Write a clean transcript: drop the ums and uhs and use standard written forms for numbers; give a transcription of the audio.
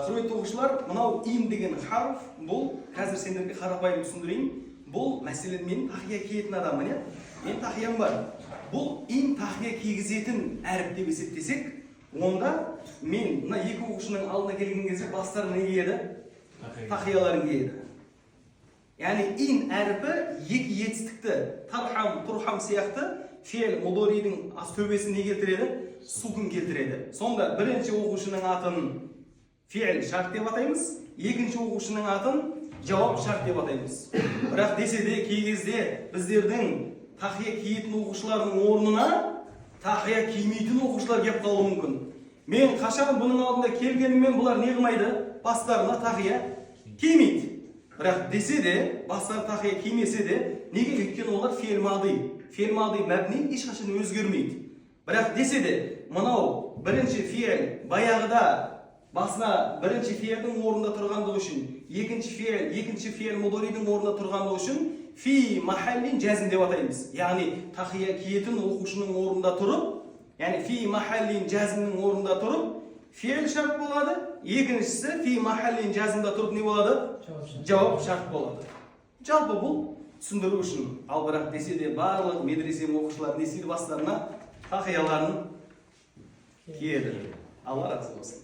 Құрметті оқушылар, мынау ин деген харф, бұл қазір сендерге қарапайым түсіндірейін. Бұл мәселен мен тақия киетін адаммын, иә? Мен тақиям бар. Бұл ин тақия кигізетін әріп деп есептесек, онда мен мына екі оқушының алдына келген кезде бастары не киеді? Тақияларын киеді. Яғни ин әріпі екі етістікті тархам, турхам сияқты фейл мудоридің төбесін не келтіреді? Сукун келтіреді. Сонда бірінші оқушының атын фейл шарт деп атаймыз, екінші оқушының атын жауап шарт деп атаймыз. Бірақ десе де кей кезде біздердің тақия киетін оқушылардың орнына тақия кимейтін оқушылар келіп қалуы мүмкін. Мен қашан бұның алдында келгеніммен бұлар не қылмайды? Бастарына тақия кимейді. Бірақ десе де, бастары тақия кимесе де, неге? Өйткені олар фейл мади мәбни ешқашан өзгермейді. Бірақ десе де, мынау бірінші фейл баяғыда басына бірінші фейлдің орнында тұрғандығы үшін, екінші фейл мудоридің орнында тұрғандығы үшін фи махаллин жазм деп атаймыз. Яғни тақия киетін оқушының орнында тұрып, яғни фи махаллин жазмның орнында тұрып, фейл шарт болады. Екіншісі фи махаллин жазмда тұрып не болады? Жауап шарт болады. Жалпы бұл түсіндіру үшін. Ал бірақ десе де барлық медресе оқушылар не істейді? Бастарына тақияларын киеді. Алла разы болсын.